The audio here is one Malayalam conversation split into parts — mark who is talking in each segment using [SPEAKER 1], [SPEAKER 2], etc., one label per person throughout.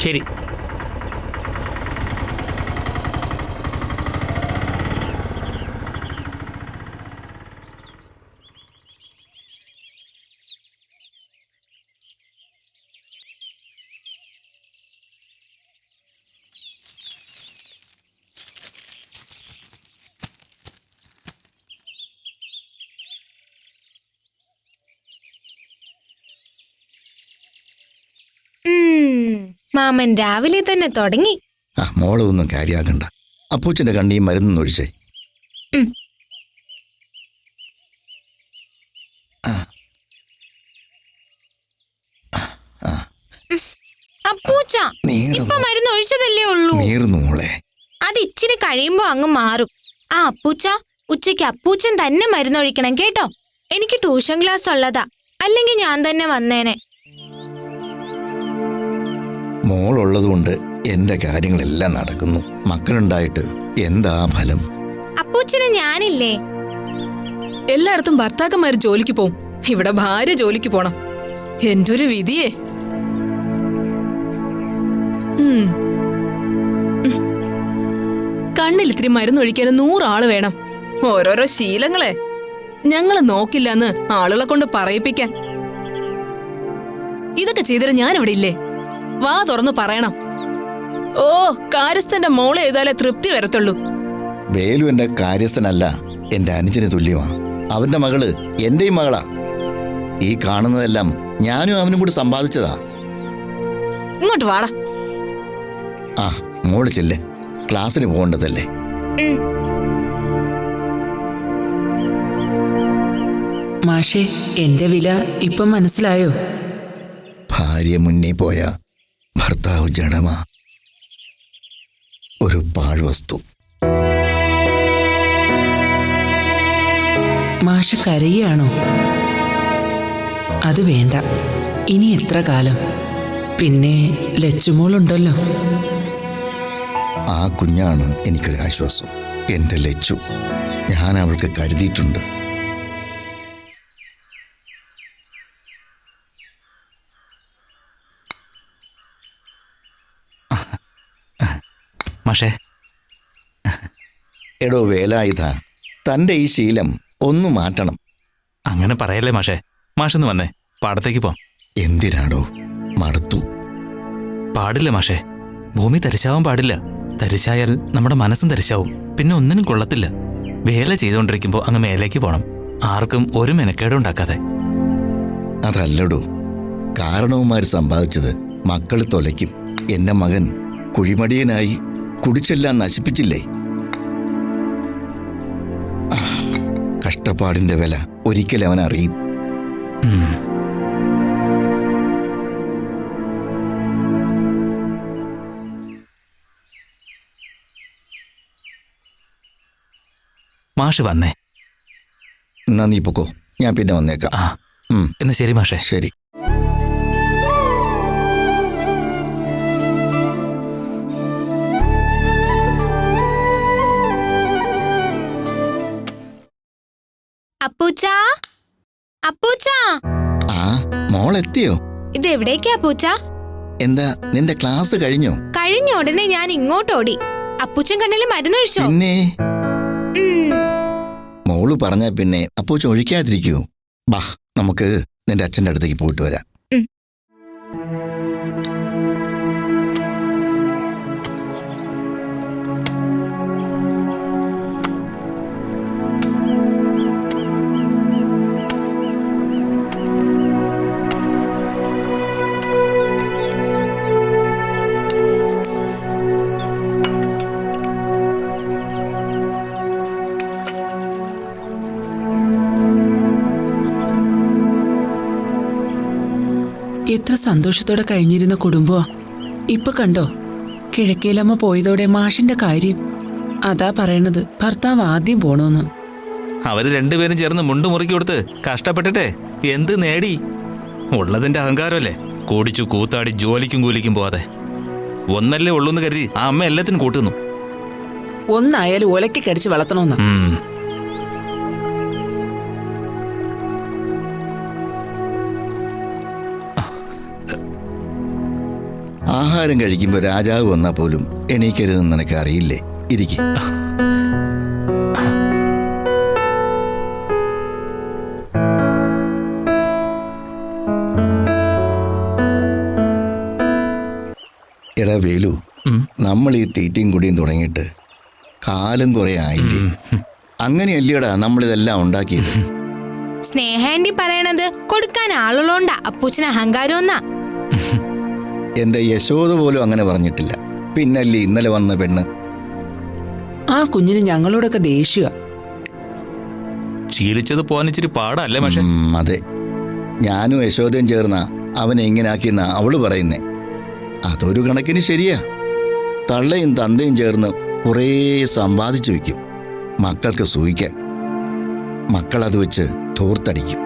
[SPEAKER 1] ശരി.
[SPEAKER 2] മാമൻ രാവിലെ തന്നെ തുടങ്ങി.
[SPEAKER 3] മോളൊന്നും കാര്യാക്കണ്ട. അപ്പൂച്ചന്റെ കണ്ണിയും മരുന്നൊഴിച്ചേ.
[SPEAKER 2] അപ്പൂച്ച ഇപ്പൊ മരുന്ന് ഒഴിച്ചതല്ലേ ഉള്ളൂ.
[SPEAKER 3] മോളെ
[SPEAKER 2] അത് ഇച്ചിരി കഴിയുമ്പോ അങ്ങ് മാറും. അപ്പൂച്ച ഉച്ചയ്ക്ക് അപ്പൂച്ചൻ തന്നെ മരുന്നൊഴിക്കണം കേട്ടോ. എനിക്ക് ട്യൂഷൻ ക്ലാസ് ഉള്ളതാ, അല്ലെങ്കിൽ ഞാൻ തന്നെ വന്നേനെ.
[SPEAKER 3] മോളുള്ളതുകൊണ്ട് എന്റെ കാര്യങ്ങളെല്ലാം നടക്കുന്നു. മക്കളുണ്ടായിട്ട് എന്താ ഫലം?
[SPEAKER 2] അപ്പൂച്ചന് ഞാനില്ലേ.
[SPEAKER 4] എല്ലായിടത്തും ഭർത്താക്കന്മാര് ജോലിക്ക് പോവും, ഇവിടെ ഭാര്യ ജോലിക്ക് പോണം. എന്റെ ഒരു വിധിയേ. കണ്ണിൽ ഇത്തിരി മരുന്നൊഴിക്കാൻ 100 ആള് വേണം. ഓരോരോ ശീലങ്ങളെ ഞങ്ങള് നോക്കില്ലെന്ന് ആളുകളെ കൊണ്ട് പറയിപ്പിക്കാൻ. ഇതൊക്കെ ചെയ്തിട്ട് ഞാനിവിടെ ഇല്ലേ? വാ തുറന്നു പറയണം. ഓ, കാര്യസ്ഥന്റെ മോളെ എഴുതാലേ തൃപ്തി വരത്തുള്ളൂ.
[SPEAKER 3] വേലു എന്റെ കാര്യസ്ഥനല്ല, എന്റെ അനുജന് തുല്യമാ. അവന്റെ മകള് എന്റെയും മകളാ. ഈ കാണുന്നതെല്ലാം ഞാനും അവനും കൂടി സമ്പാദിച്ചതാ.
[SPEAKER 4] ഇങ്ങോട്ട് വാടാ.
[SPEAKER 3] മോള് ചെല്ല്, ക്ലാസ്സിന് പോകേണ്ടതല്ലേ.
[SPEAKER 5] മാഷേ, എന്റെ വില ഇപ്പം മനസ്സിലായോ?
[SPEAKER 3] ഭാര്യ മുന്നേ പോയ ഭർത്താവ് ജഡമാ, ഒരു പാഴ്വസ്തു.
[SPEAKER 5] മാഷ് കരയുകയാണോ? അത് വേണ്ട. ഇനി എത്ര കാലം? പിന്നെ ലച്ചുമോളുണ്ടല്ലോ.
[SPEAKER 3] ആ കുഞ്ഞാണ് എനിക്കൊരാശ്വാസം. എന്റെ ലച്ചു, ഞാൻ അവൾക്ക് കരുതിയിട്ടുണ്ട്.
[SPEAKER 1] മാഷേ.
[SPEAKER 3] എടോ വേലായുധ, തന്റെ ഈ ശീലം ഒന്ന് മാറ്റണം.
[SPEAKER 1] അങ്ങനെ പറയല്ലേ മാഷേ. മാഷൊന്ന് വന്നേ, പാടത്തേക്ക് പോം.
[SPEAKER 3] എന്തിനാടോ? മടുത്തു.
[SPEAKER 1] പാടില്ല മാഷേ, ഭൂമി തരിശാവാൻ പാടില്ല. തരിശായാൽ നമ്മുടെ മനസ്സും തരിശാവും, പിന്നെ ഒന്നിനും കൊള്ളത്തില്ല. വേല ചെയ്തുകൊണ്ടിരിക്കുമ്പോൾ അങ്ങ് മേലേക്ക് പോണം, ആർക്കും ഒരു മെനക്കേടും ഉണ്ടാക്കാതെ.
[SPEAKER 3] അതല്ലടോ, കാരണവന്മാര് സമ്പാദിച്ചത് മക്കൾ തൊലയ്ക്കും. എന്റെ മകൻ കുഴിമടിയനായി കുടിച്ചെല്ലാം നശിപ്പിച്ചില്ലേ? കഷ്ടപ്പാടിന്റെ വില ഒരിക്കൽ അവൻ അറിയും.
[SPEAKER 1] മാഷ് വന്നേ.
[SPEAKER 3] എന്നാ നീ പൊക്കോ, ഞാൻ പിന്നെ വന്നേക്കാം.
[SPEAKER 1] എന്നാ ശരി മാഷേ.
[SPEAKER 3] ശരി.
[SPEAKER 2] അപ്പൂച്ചാ, അപ്പൂച്ചാ.
[SPEAKER 3] മോളെത്തിയോ?
[SPEAKER 2] ഇത് എവിടേക്കാ അപ്പൂച്ച?
[SPEAKER 3] എന്താ, നിന്റെ ക്ലാസ് കഴിഞ്ഞോ?
[SPEAKER 2] കഴിഞ്ഞ ഉടനെ ഞാൻ ഇങ്ങോട്ടോടി. അപ്പൂച്ചൻ കണ്ണില് മരുന്നൊഴിച്ചോ?
[SPEAKER 3] പിന്നെ മോള് പറഞ്ഞ പിന്നെ അപ്പൂച്ച ഒഴിക്കാതിരിക്കൂ. ബാ, നമുക്ക് നിന്റെ അച്ഛൻ്റെ അടുത്തേക്ക് പോയിട്ട് വരാം.
[SPEAKER 5] എത്ര സന്തോഷത്തോടെ കഴിഞ്ഞിരുന്ന കുടുംബമാ. ഇപ്പൊ കണ്ടോ, കിഴക്കേലമ്മ പോയതോടെ മാഷിന്റെ കാര്യം. അതാ പറയണത്, ഭർത്താവ് ആദ്യം പോണോന്ന്.
[SPEAKER 1] അവര് രണ്ടുപേരും ചേർന്ന് മുണ്ടു മുറുക്കി കൊടുത്ത് കഷ്ടപ്പെട്ടിട്ടെ എന്ത് നേടി? ഉള്ളതിന്റെ അഹങ്കാരമല്ലേ. കൂടിച്ചു കൂത്താടി ജോലിക്കും കൂലിക്കും പോവാതെ ഒന്നല്ലേ ഉള്ളൂന്ന് കരുതി ആ അമ്മ എല്ലാത്തിനും കൂട്ടുന്നു.
[SPEAKER 5] ഒന്നായാലും ഒലക്കി കടിച്ച് വളർത്തണമെന്ന്.
[SPEAKER 3] ആഹാരം കഴിക്കുമ്പോൾ രാജാവ് വന്നാൽ പോലും എണീക്കരുതെന്ന് നിനക്ക് അറിയില്ലേ? ഇരിക്കും. എടാ വേലു, നമ്മൾ ഈ തീറ്റയും കുടിയും തുടങ്ങിയിട്ട് കാലം കുറെ ആയില്ലേ? അങ്ങനെയല്ലേടാ നമ്മളിതെല്ലാം ഉണ്ടാക്കിയത്.
[SPEAKER 2] സ്നേഹാന്റി പറയണത് കൊടുക്കാൻ ആളുള്ളോണ്ടാ അപ്പൂച്ചന് അഹങ്കാരം എന്നാ.
[SPEAKER 3] എന്റെ യശോദ പോലും അങ്ങനെ പറഞ്ഞിട്ടില്ല. പിന്നല്ലേ ഇന്നലെ വന്ന പെണ്ണ്.
[SPEAKER 5] ആ കുഞ്ഞിന് ഞങ്ങളോടൊക്കെ ദേഷ്യ.
[SPEAKER 1] ശീലിച്ചത് പോവാനിച്ചിരി പാടല്ലേ പക്ഷെ?
[SPEAKER 3] അതെ, ഞാനും യശോദയും ചേർന്ന അവനെ ഇങ്ങനെ ആക്കിയെന്ന അവള് പറയുന്നേ. അതൊരു കണക്കിന് ശരിയാ. തള്ളയും തന്തയും ചേർന്ന് കുറേ സമ്പാദിച്ചു വെക്കും മക്കൾക്ക് സൂഹിക്കാൻ. മക്കളത് വെച്ച് ധൂർത്തടിക്കും.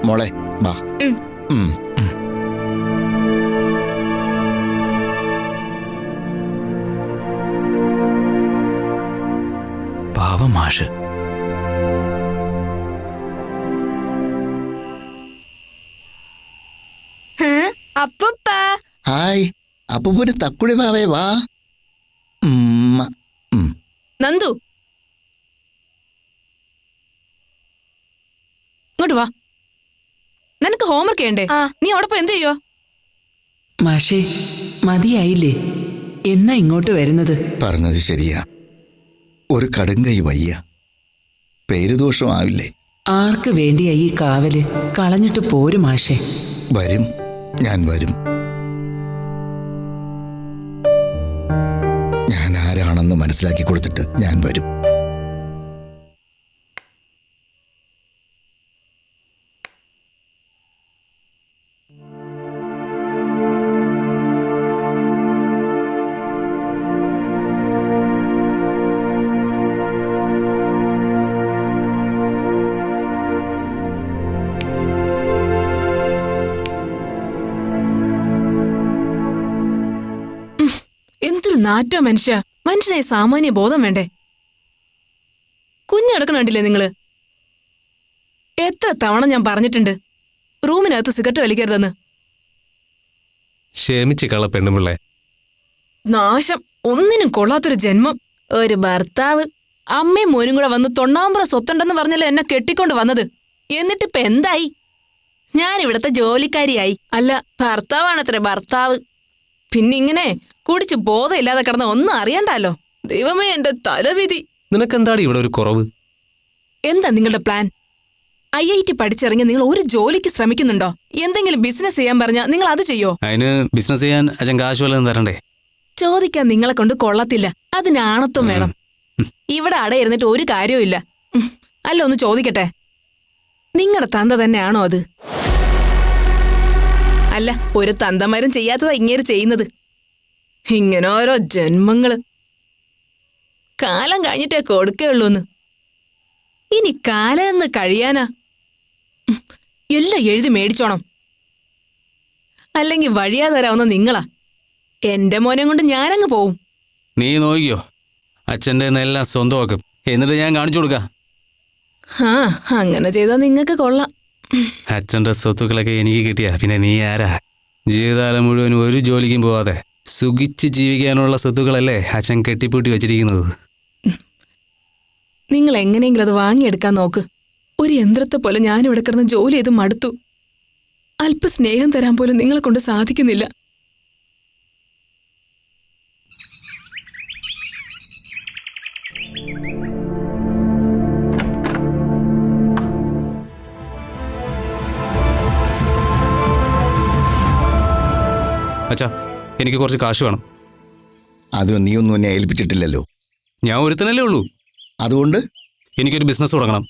[SPEAKER 3] മോളെ ബാ.
[SPEAKER 1] പാവം മാഷ്.
[SPEAKER 2] അപ്പൂപ്പ
[SPEAKER 3] ഹായ്, അപ്പൂപ്പന് തക്കുടി ബാവേ വാ.
[SPEAKER 4] നന്ദു ഇങ്ങോട്ട് വാ. നിനക്ക് ഹോംവർക്ക് ചെയ്യണ്ടേ? നീ അവിടെ പോയി എന്ത് ചെയ്യോ?
[SPEAKER 5] മാഷേ, മതിയായില്ലേ? എന്നാ ഇങ്ങോട്ട് വരുന്നത്?
[SPEAKER 3] പറഞ്ഞത് ശരിയാ. ഒരു കടുങ്കൈ വയ്യ. പേരുദോഷമാവില്ലേ?
[SPEAKER 5] ആർക്ക് വേണ്ടിയാ ഈ കാവല്? കളഞ്ഞിട്ട് പോരും മാഷേ.
[SPEAKER 3] വരും, ഞാൻ വരും. ഞാൻ ആരാണെന്ന് മനസ്സിലാക്കി കൊടുത്തിട്ട് ഞാൻ വരും.
[SPEAKER 4] എന്തൊരു നാറ്റോ മനുഷ്യനെ സാമാന്യ ബോധം വേണ്ടേ? കുഞ്ഞടക്കണണ്ടില്ലേ നിങ്ങള്? എത്ര തവണ ഞാൻ പറഞ്ഞിട്ടുണ്ട് റൂമിനകത്ത് സിഗരറ്റ് വലിക്കരുതെന്ന്.
[SPEAKER 6] ക്ഷമിച്ച് കള പെണ്ണുമ്പിള്ളേ.
[SPEAKER 4] നാശം, ഒന്നിനും കൊള്ളാത്തൊരു ജന്മം. ഒരു ഭർത്താവ് അമ്മയും മോനും കൂടെ വന്ന് തൊണ്ണാമ്പുറ സ്വത്തുണ്ടെന്ന് പറഞ്ഞല്ലേ എന്നെ കെട്ടിക്കൊണ്ട് വന്നത്. എന്നിട്ടിപ്പ എന്തായി? ഞാൻ ഇവിടത്തെ ജോലിക്കാരിയായി. അല്ല, ഭർത്താവാണത്രേ ഭർത്താവ്. പിന്നിങ്ങനെ കുടിച്ച് ബോധമില്ലാതെ കിടന്ന ഒന്നും അറിയണ്ടല്ലോ. ദൈവമേ, എന്റെ തലവിധി.
[SPEAKER 6] നിനക്കെന്താടി ഇവിടെ ഒരു കുറവ്?
[SPEAKER 4] എന്താ നിങ്ങളുടെ പ്ലാൻ? IIT പഠിച്ചിറങ്ങി നിങ്ങൾ ഒരു ജോലിക്ക് ശ്രമിക്കുന്നുണ്ടോ? എന്തെങ്കിലും ബിസിനസ് ചെയ്യാൻ പറഞ്ഞാൽ നിങ്ങൾ അത് ചെയ്യോ?
[SPEAKER 6] അതിന് ബിസിനസ് ചെയ്യാൻ അച്ഛൻ കാശ് വല്ലതും തരണ്ടേ?
[SPEAKER 4] ചോദിക്കാൻ നിങ്ങളെ കൊണ്ട് കൊള്ളത്തില്ല. അതിന് ആണത്വം വേണം. ഇവിടെ അടയിരുന്നിട്ട് ഒരു കാര്യവും ഇല്ല. അല്ല, ഒന്ന് ചോദിക്കട്ടെ, നിങ്ങളുടെ തന്ത തന്നെയാണോ അത്? അല്ല, ഒരു തന്തമാരും ചെയ്യാത്തതാ ഇങ്ങനെ ചെയ്യുന്നത്. ഇങ്ങനെ ഓരോ ജന്മങ്ങള്. കാലം കഴിഞ്ഞിട്ടേ കൊടുക്കേയുള്ളൂന്ന്. ഇനി കാലം എന്ന് കഴിയാനാ? എല്ലാം എഴുതി മേടിച്ചോണം. അല്ലെങ്കിൽ വഴിയാതെ തരാവുന്ന നിങ്ങളാ. എന്റെ മോനെ കൊണ്ട് ഞാനങ്ങ് പോവും.
[SPEAKER 6] നീ നോക്കിയോ, അച്ഛൻ്റെ എല്ലാം സ്വന്തമാക്കും. എന്നിട്ട് ഞാൻ കാണിച്ചു കൊടുക്കാം.
[SPEAKER 4] ആ, അങ്ങനെ ചെയ്താൽ നിങ്ങൾക്ക് കൊള്ളാം.
[SPEAKER 6] അച്ഛൻ്റെ സ്വത്തുക്കളൊക്കെ എനിക്ക് കിട്ടിയാ പിന്നെ നീ ആരാ? ജീവിതകാലം മുഴുവൻ ഒരു ജോലിക്കും പോവാതെ സുഖിച്ച് ജീവിക്കാനുള്ള സ്വത്തുക്കളല്ലേ അച്ഛൻ കെട്ടിപ്പൂട്ടി വെച്ചിരിക്കുന്നത്.
[SPEAKER 4] നിങ്ങൾ എങ്ങനെയെങ്കിലും അത് വാങ്ങിയെടുക്കാൻ നോക്ക്. ഒരു യന്ത്രത്തെ പോലെ ഞാനിവിടെ കിടന്ന് ജോലി ചെയ്ത് മടുത്തു. അല്പ സ്നേഹം തരാൻ പോലും നിങ്ങളെ കൊണ്ട് സാധിക്കുന്നില്ല.
[SPEAKER 6] അച്ഛാ, എനിക്ക് കുറച്ച് കാശ് വേണം.
[SPEAKER 3] അത് നീയൊന്നും എന്നെ ഏൽപ്പിച്ചിട്ടില്ലല്ലോ.
[SPEAKER 6] ഞാൻ ഒരുത്തനല്ലേ ഉള്ളൂ.
[SPEAKER 3] അതുകൊണ്ട്
[SPEAKER 6] എനിക്കൊരു ബിസിനസ് തുടങ്ങണം.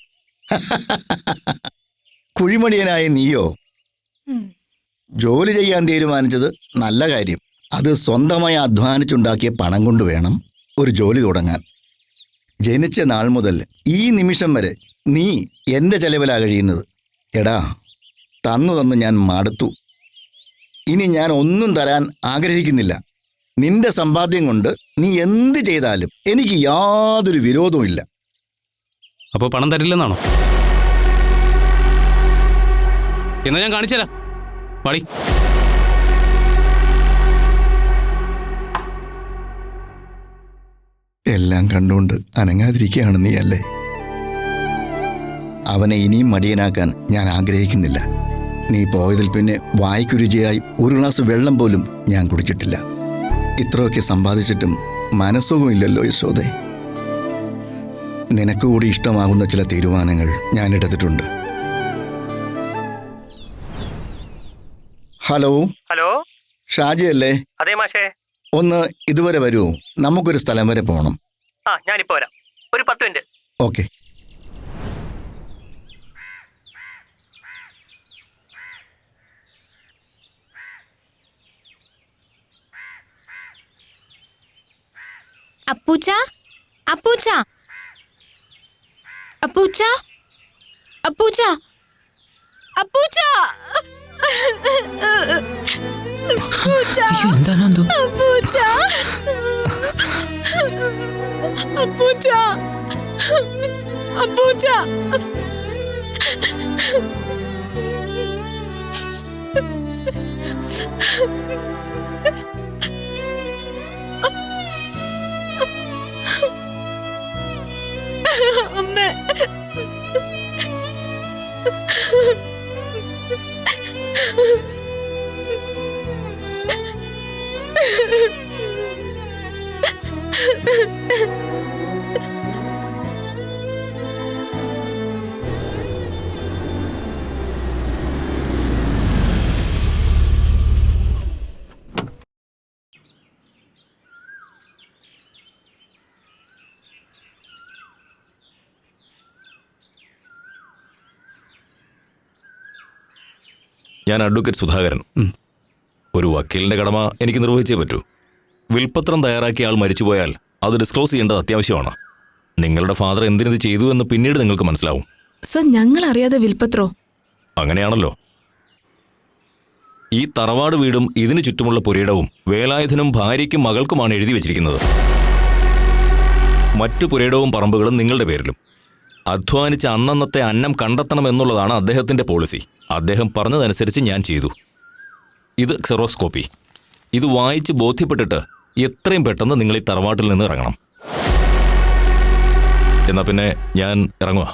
[SPEAKER 3] കുഴിമണിയനായ നീയോ? ജോലി ചെയ്യാൻ തീരുമാനിച്ചത് നല്ല കാര്യം. അത് സ്വന്തമായി അധ്വാനിച്ചുണ്ടാക്കിയ പണം കൊണ്ട് വേണം ഒരു ജോലി തുടങ്ങാൻ. ജനിച്ച നാൾ മുതൽ ഈ നിമിഷം വരെ നീ എൻ്റെ ചെലവിലാ കഴിയുന്നത്. എടാ, തന്നു ഞാൻ മടുത്തു. ഇനി ഞാൻ ഒന്നും തരാൻ ആഗ്രഹിക്കുന്നില്ല. നിന്റെ സമ്പാദ്യം കൊണ്ട് നീ എന്ത് ചെയ്താലും എനിക്ക് യാതൊരു വിരോധവും ഇല്ല.
[SPEAKER 6] അപ്പോൾ പണം തരില്ലെന്നാണോ? എന്നാ ഞാൻ കാണിച്ചു തരാം. പാടി.
[SPEAKER 3] എല്ലാം കണ്ടുകൊണ്ട് അനങ്ങാതിരിക്കുകയാണ് നീ അല്ലേ? അവനെ ഇനിയും മടിയനാക്കാൻ ഞാൻ ആഗ്രഹിക്കുന്നില്ല. നീ പോയതിൽ പിന്നെ വായ്ക്കു രുചിയായി ഒരു ഗ്ലാസ് വെള്ളം പോലും ഞാൻ കുടിച്ചിട്ടില്ല. ഇത്രയൊക്കെ സമ്പാദിച്ചിട്ടും മനസ്സുഖമില്ലല്ലോ യശോദേ. നിനക്ക് കൂടി ഇഷ്ടമാകുന്ന ചില തീരുമാനങ്ങൾ ഞാൻ എടുത്തിട്ടുണ്ട്. ഹലോ
[SPEAKER 7] ഹലോ,
[SPEAKER 3] ഷാജി അല്ലേ?
[SPEAKER 7] അതെ മാഷേ.
[SPEAKER 3] ഒന്ന് ഇതുവരെ വരൂ, നമുക്കൊരു സ്ഥലം വരെ പോകണം.
[SPEAKER 7] ആ, ഞാനിപ്പോ വരാം. ഒരു 10 മിനിറ്റ്.
[SPEAKER 3] ഓക്കെ.
[SPEAKER 2] അപ്പൂച്ച, അപ്പൂച്ച, അപ്പൂച്ച, അപ്പൂച്ച, അപ്പൂച്ച,
[SPEAKER 5] അയ്യോ, എന്താണോ എന്തോ.
[SPEAKER 2] അപ്പൂച്ച, അപ്പൂച്ച, അപ്പൂച്ച. അമ്മേ,
[SPEAKER 8] ഞാൻ അഡ്വക്കേറ്റ് സുധാകരൻ. ഒരു വക്കീലിന്റെ കടമ എനിക്ക് നിർവഹിച്ചേ പറ്റൂ. വിൽപ്പത്രം തയ്യാറാക്കിയ ആൾ മരിച്ചുപോയാൽ അത് ഡിസ്ക്ലോസ് ചെയ്യേണ്ടത് അത്യാവശ്യമാണ്. നിങ്ങളുടെ ഫാദർ എന്തിനത് ചെയ്തു എന്ന് പിന്നീട് നിങ്ങൾക്ക് മനസ്സിലാവും.
[SPEAKER 4] സർ, ഞങ്ങൾ അറിയാതെ വിൽപ്പത്രോ?
[SPEAKER 8] അങ്ങനെയാണല്ലോ. ഈ തറവാട് വീടും ഇതിനു ചുറ്റുമുള്ള പുരയിടവും വേലായുധനും ഭാര്യയ്ക്കും മകൾക്കുമാണ് എഴുതി വച്ചിരിക്കുന്നത്. മറ്റു പുരയിടവും പറമ്പുകളും നിങ്ങളുടെ പേരിലും. അധ്വാനിച്ച അന്നന്നത്തെ അന്നം കണ്ടെത്തണമെന്നുള്ളതാണ് അദ്ദേഹത്തിന്റെ പോളിസി. അദ്ദേഹം പറഞ്ഞതനുസരിച്ച് ഞാൻ ചെയ്തു. ഇത് ക്സെറോക്സ് കോപ്പി. ഇത് വായിച്ച് ബോധ്യപ്പെട്ടിട്ട് എത്രയും പെട്ടെന്ന് നിങ്ങൾ ഈ തറവാട്ടിൽ നിന്ന് ഇറങ്ങണം. എന്നാ പിന്നെ ഞാൻ ഇറങ്ങുക.